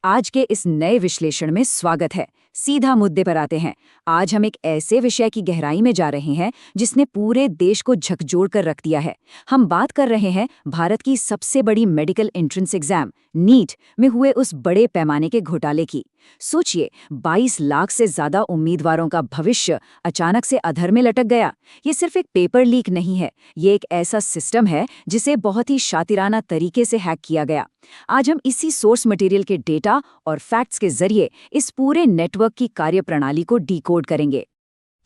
आज के इस नए विश्लेषण में स्वागत है। सीधा मुद्दे पर आते हैं। आज हम एक ऐसे विषय की गहराई में जा रहे हैं जिसने पूरे देश को झकझोर कर रख दिया है। हम बात कर रहे हैं भारत की सबसे बड़ी मेडिकल एंट्रेंस एग्जाम नीट में हुए उस बड़े पैमाने के घोटाले की। सोचिए, 22 लाख से ज्यादा उम्मीदवारों का भविष्य अचानक से अधर में लटक गया। ये सिर्फ एक पेपर लीक नहीं है, ये एक ऐसा सिस्टम है जिसे बहुत ही शातिराना तरीके से हैक किया गया। आज हम इसी सोर्स मटेरियल के डेटा और फैक्ट्स के जरिए इस पूरे नेटवर्क की कार्यप्रणाली को डिकोड करेंगे।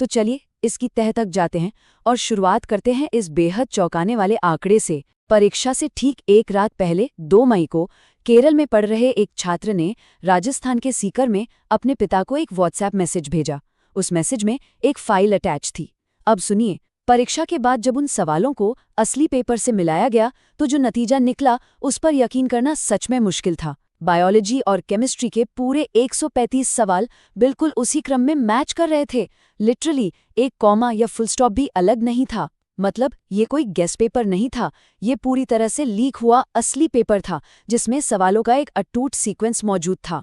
तो चलिए इसकी तह तक जाते हैं और शुरुआत करते हैं इस बेहद चौंकाने वाले आंकड़े से। परीक्षा से ठीक एक रात पहले 2 मई को केरल में पढ़ रहे एक छात्र ने राजस्थान के सीकर में अपने पिता को एक व्हाट्सएप मैसेज भेजा। उस मैसेज में एक फाइल अटैच थी। अब सुनिए, परीक्षा के बाद जब उन सवालों को असली पेपर से मिलाया गया तो जो नतीजा निकला उस पर यकीन करना सच में मुश्किल था। बायोलॉजी और केमिस्ट्री के पूरे 135 सवाल बिल्कुल उसी क्रम में मैच कर रहे थे। लिटरली एक कॉमा या फुल स्टॉप भी अलग नहीं था। मतलब ये कोई गेस पेपर नहीं था, ये पूरी तरह से लीक हुआ असली पेपर था जिसमें सवालों का एक अटूट सीक्वेंस मौजूद था।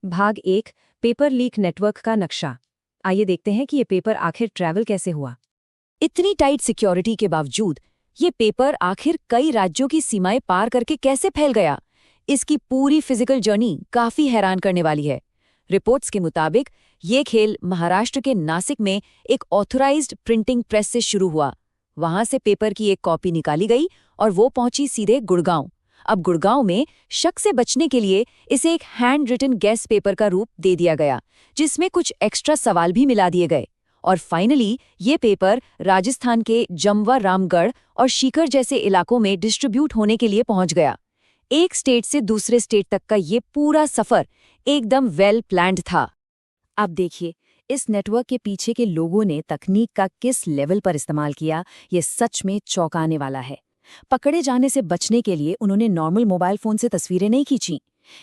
भाग 1, पेपर लीक नेटवर्क का नक्शा। आइए देखते हैं कि ये पेपर आखिर ट्रैवल कैसे हुआ। इतनी टाइट सिक्योरिटी के बावजूद ये पेपर आखिर कई राज्यों की सीमाएं पार करके कैसे फैल गया? इसकी पूरी फिजिकल जर्नी काफी हैरान करने वाली है। रिपोर्ट्स के मुताबिक ये खेल महाराष्ट्र के नासिक में एक ऑथराइज्ड प्रिंटिंग प्रेस से शुरू हुआ। वहां से पेपर की एक कॉपी निकाली गई और वो पहुंची सीधे गुड़गांव। अब गुड़गांव में शक से बचने के लिए इसे एक हैंड रिटन गेस पेपर का रूप दे दिया गया, जिसमें कुछ एक्स्ट्रा सवाल भी मिला दिए गए। और फाइनली ये पेपर राजस्थान के जमवा, रामगढ़ और सीकर जैसे इलाकों में डिस्ट्रीब्यूट होने के लिए पहुंच गया। एक स्टेट से दूसरे स्टेट तक का ये पूरा सफर एकदम वेल प्लान्ड था। अब देखिए, इस नेटवर्क के पीछे के लोगों ने तकनीक का किस लेवल पर इस्तेमाल किया, ये सच में चौंकाने वाला है। पकड़े जाने से बचने के लिए उन्होंने नॉर्मल मोबाइल फोन से तस्वीरें नहीं खींची।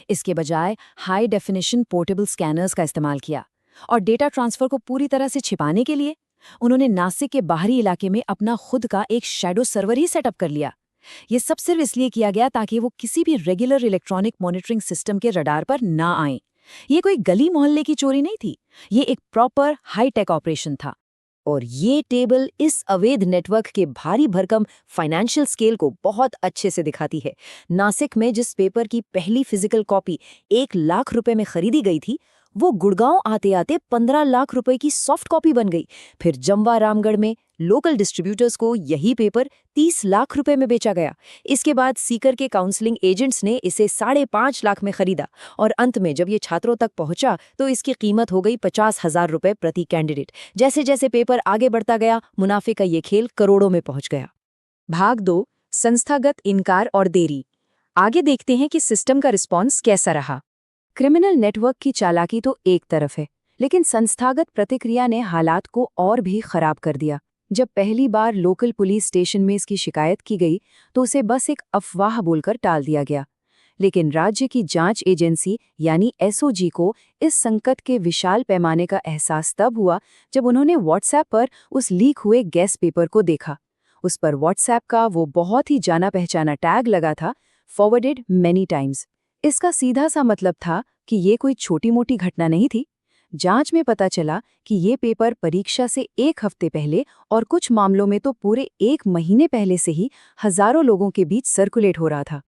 इसके बजाय हाई डेफिनेशन पोर्टेबल स्कैनर्स का इस्तेमाल किया। और डेटा ट्रांसफर को पूरी तरह से छिपाने के लिए उन्होंने नासिक के बाहरी इलाके में अपना खुद का एक शैडो सर्वर ही सेटअप कर लिया। ये सब सिर्फ इसलिए किया गया ताकि वो किसी भी रेगुलर इलेक्ट्रॉनिक मॉनिटरिंग सिस्टम के रडार पर ना आएं। ये कोई गली मोहल्ले की चोरी नहीं थी, ये एक प्रॉपर हाईटेक ऑपरेशन था। और ये टेबल इस अवैध नेटवर्क के भारी भरकम फाइनेंशियल स्केल को बहुत अच्छे से दिखाती है। नासिक में जिस पेपर की पहली फिजिकल कॉपी 1 लाख रुपए में खरीदी गई थी, वो गुड़गांव आते आते 15 लाख रुपए की सॉफ्ट कॉपी बन गई। फिर जमवा, रामगढ़ में लोकल डिस्ट्रीब्यूटर्स को यही पेपर 30 लाख रुपए में बेचा गया। इसके बाद सीकर के काउंसलिंग एजेंट्स ने इसे 5.5 लाख में खरीदा और अंत में जब ये छात्रों तक पहुंचा तो इसकी कीमत हो गई 50,000 रुपए प्रति कैंडिडेट। जैसे जैसे पेपर आगे बढ़ता गया, मुनाफे का ये खेल करोड़ों में पहुंच गया। भाग 2, संस्थागत इनकार और देरी। आगे देखते हैं कि सिस्टम का रिस्पॉन्स कैसा रहा। क्रिमिनल नेटवर्क की चालाकी तो एक तरफ है, लेकिन संस्थागत प्रतिक्रिया ने हालात को और भी खराब कर दिया। जब पहली बार लोकल पुलिस स्टेशन में इसकी शिकायत की गई तो उसे बस एक अफवाह बोलकर टाल दिया गया। लेकिन राज्य की जांच एजेंसी यानी एसओजी को इस संकट के विशाल पैमाने का एहसास तब हुआ जब उन्होंने व्हाट्सएप पर उस लीक हुए गेस पेपर को देखा। उस पर व्हाट्सएप का वो बहुत ही जाना पहचाना टैग लगा था, फॉरवर्डेड मेनी टाइम्स। इसका सीधा सा मतलब था कि ये कोई छोटी मोटी घटना नहीं थी। जांच में पता चला कि ये पेपर परीक्षा से 1 हफ्ते पहले और कुछ मामलों में तो पूरे 1 महीने पहले से ही हजारों लोगों के बीच सर्कुलेट हो रहा था।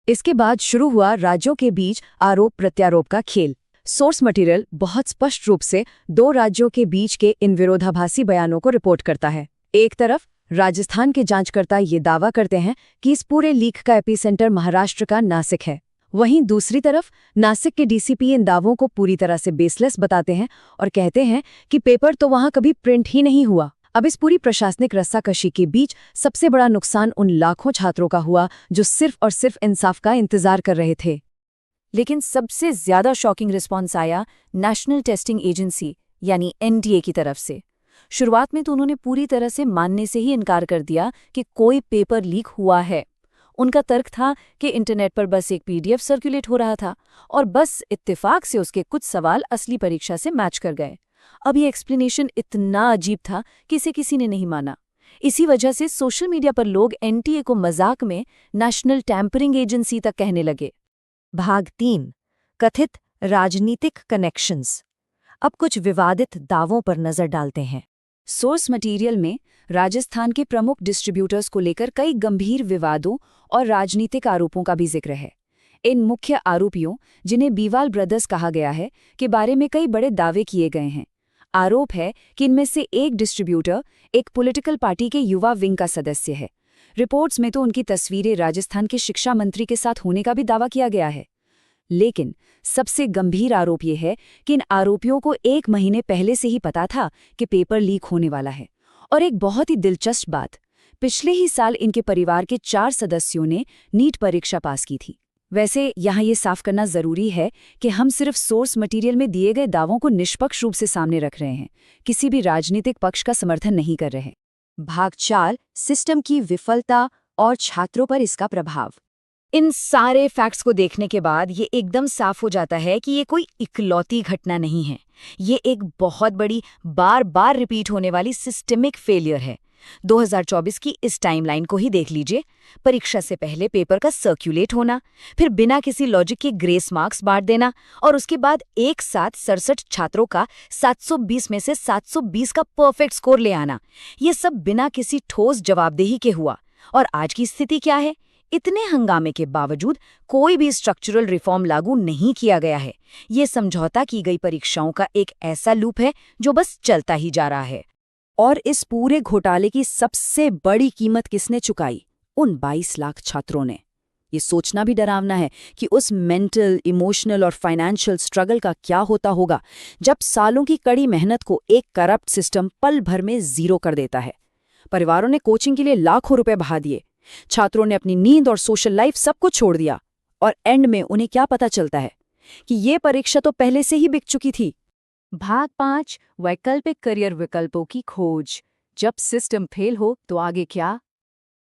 इसके बाद शुरू हुआ राज्यों के बीच आरोप प्रत्यारोप का खेल। सोर्स मटेरियल बहुत स्पष्ट रूप से 2 राज्यों के बीच के इन विरोधाभासी बयानों को रिपोर्ट करता है। एक तरफ राजस्थान के जांचकर्ता ये दावा करते हैं कि इस पूरे लीक का एपिसेंटर महाराष्ट्र का नासिक है। वहीं दूसरी तरफ नासिक के डीसीपी इन दावों को पूरी तरह से बेसलेस बताते हैं और कहते हैं कि पेपर तो वहां कभी प्रिंट ही नहीं हुआ। अब इस पूरी प्रशासनिक रस्साकशी के बीच सबसे बड़ा नुकसान उन लाखों छात्रों का हुआ जो सिर्फ और सिर्फ इंसाफ का इंतजार कर रहे थे। लेकिन सबसे ज्यादा शॉकिंग रिस्पॉन्स आया नेशनल टेस्टिंग एजेंसी यानी एनटीए की तरफ से। शुरुआत में तो उन्होंने पूरी तरह से मानने से ही इनकार कर दिया कि कोई पेपर लीक हुआ है। उनका तर्क था कि इंटरनेट पर बस एक पीडीएफ सर्कुलेट हो रहा था और बस इत्तेफाक से उसके कुछ सवाल असली परीक्षा से मैच कर गए। अब ये एक्सप्लेनेशन इतना अजीब था कि इसे किसी ने नहीं माना। इसी वजह से सोशल मीडिया पर लोग एनटीए को मजाक में नेशनल टैंपरिंग एजेंसी तक कहने लगे। भाग 3, कथित राजनीतिक कनेक्शंस। अब कुछ विवादित दावों पर नजर डालते हैं। सोर्स मटेरियल में राजस्थान के प्रमुख डिस्ट्रीब्यूटर्स को लेकर कई गंभीर विवादों और राजनीतिक आरोपों का भी जिक्र है। इन मुख्य आरोपियों, जिन्हें बीवाल ब्रदर्स कहा गया है, के बारे में कई बड़े दावे किए गए हैं। आरोप है कि इनमें से एक डिस्ट्रीब्यूटर एक पॉलिटिकल पार्टी के युवा विंग का सदस्य है। रिपोर्ट्स में तो उनकी तस्वीरें राजस्थान के शिक्षा मंत्री के साथ होने का भी दावा किया गया है। लेकिन सबसे गंभीर आरोप ये है कि इन आरोपियों को 1 महीने पहले से ही पता था कि पेपर लीक होने वाला है। और एक बहुत ही दिलचस्प बात, पिछले ही साल इनके परिवार के 4 सदस्यों ने नीट परीक्षा पास की थी। वैसे यहाँ ये साफ करना जरूरी है कि हम सिर्फ सोर्स मटेरियल में दिए गए दावों को निष्पक्ष रूप से सामने रख रहे हैं, किसी भी राजनीतिक पक्ष का समर्थन नहीं कर रहे। भाग 4, सिस्टम की विफलता और छात्रों पर इसका प्रभाव। इन सारे फैक्ट्स को देखने के बाद ये एकदम साफ हो जाता है कि ये कोई इकलौती घटना नहीं है। ये एक बहुत बड़ी, बार बार रिपीट होने वाली सिस्टमिक फेलियर है। 2024 की इस टाइमलाइन को ही देख लीजिए। परीक्षा से पहले पेपर का सर्कुलेट होना, फिर बिना किसी लॉजिक के ग्रेस मार्क्स बांट देना, और उसके बाद एक साथ 67 छात्रों का 720 में से 720 का परफेक्ट स्कोर ले आना। ये सब बिना किसी ठोस जवाबदेही के हुआ। और आज की स्थिति क्या है? इतने हंगामे के बावजूद कोई भी स्ट्रक्चरल रिफॉर्म लागू नहीं किया गया है। ये समझौता की गई परीक्षाओं का एक ऐसा लूप है जो बस चलता ही जा रहा है। और इस पूरे घोटाले की सबसे बड़ी कीमत किसने चुकाई? उन 22 लाख छात्रों ने। ये सोचना भी डरावना है कि उस मेंटल, इमोशनल और फाइनेंशियल स्ट्रगल का क्या होता होगा जब सालों की कड़ी मेहनत को एक करप्ट सिस्टम पल भर में जीरो कर देता है। परिवारों ने कोचिंग के लिए लाखों रुपए बहा दिए, छात्रों ने अपनी नींद और सोशल लाइफ सब कुछ छोड़ दिया, और एंड में उन्हें क्या पता चलता है कि ये परीक्षा तो पहले से ही बिक चुकी थी। भाग 5, वैकल्पिक करियर विकल्पों की खोज। जब सिस्टम फेल हो तो आगे क्या?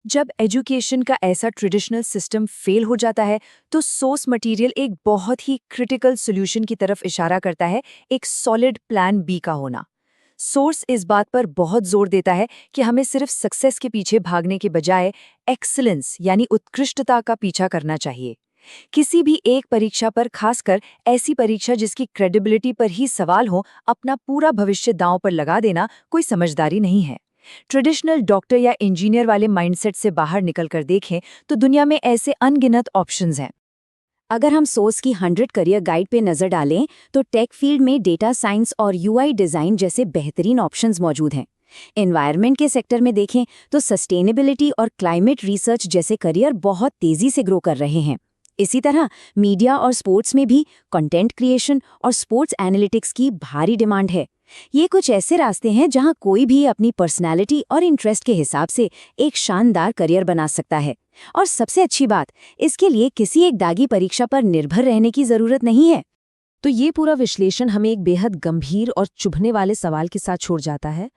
जब एजुकेशन का ऐसा ट्रेडिशनल सिस्टम फेल हो जाता है तो सोर्स मटेरियल एक बहुत ही क्रिटिकल सॉल्यूशन की तरफ इशारा करता है, एक सॉलिड प्लान बी का होना। सोर्स इस बात पर बहुत जोर देता है कि हमें सिर्फ सक्सेस के पीछे भागने के बजाय एक्सीलेंस यानी उत्कृष्टता का पीछा करना चाहिए। किसी भी एक परीक्षा पर, खासकर ऐसी परीक्षा जिसकी क्रेडिबिलिटी पर ही सवाल हो, अपना पूरा भविष्य दांव पर लगा देना कोई समझदारी नहीं है। ट्रेडिशनल डॉक्टर या इंजीनियर वाले माइंडसेट से बाहर निकलकर देखें तो दुनिया में ऐसे अनगिनत ऑप्शंस हैं। अगर हम सोर्स की 100 करियर गाइड पे नजर डालें तो टेक फील्ड में डेटा साइंस और यूआई डिजाइन जैसे बेहतरीन ऑप्शंस मौजूद हैं। एनवायरनमेंट के सेक्टर में देखें तो सस्टेनेबिलिटी और क्लाइमेट रिसर्च जैसे करियर बहुत तेजी से ग्रो कर रहे हैं। इसी तरह मीडिया और स्पोर्ट्स में भी कंटेंट क्रिएशन और स्पोर्ट्स एनालिटिक्स की भारी डिमांड है। ये कुछ ऐसे रास्ते हैं जहां कोई भी अपनी पर्सनैलिटी और इंटरेस्ट के हिसाब से एक शानदार करियर बना सकता है। और सबसे अच्छी बात, इसके लिए किसी एक दागी परीक्षा पर निर्भर रहने की जरूरत नहीं है। तो ये पूरा विश्लेषण हमें एक बेहद गंभीर और चुभने वाले सवाल के साथ छोड़ जाता है।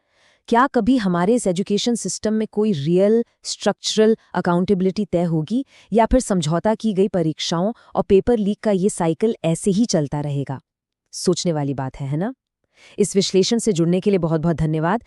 क्या कभी हमारे इस एजुकेशन सिस्टम में कोई रियल स्ट्रक्चरल अकाउंटेबिलिटी तय होगी, या फिर समझौता की गई परीक्षाओं और पेपर लीक का ये साइकिल ऐसे ही चलता रहेगा? सोचने वाली बात है ना? इस विश्लेषण से जुड़ने के लिए बहुत बहुत धन्यवाद।